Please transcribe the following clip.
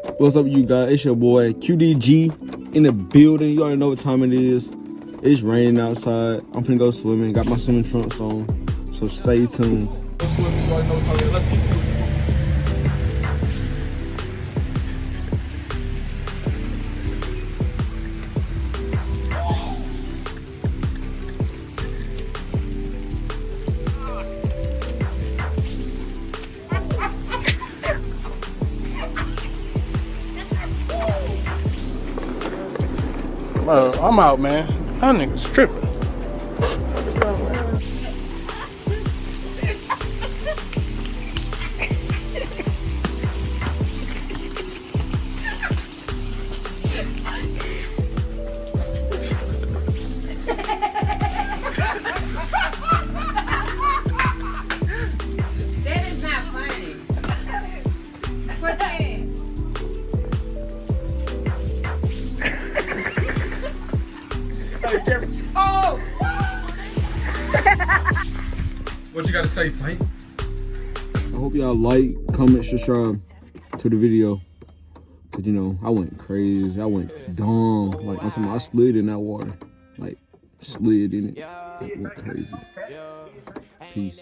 What's up, you guys? It's your boy QDG in the building. You already know what time it is. It's raining outside. I'm finna go swimming. Got my swimming trunks on, so stay tuned. I'm out, man. That nigga's tripping. That is not funny. What that? Oh! What you gotta say, Tank? I hope y'all like, comment, subscribe to the video. Cause you know, I went crazy. I went dumb. Like, I'm talking about, I slid in that water. Like, slid in it. It went crazy. Peace.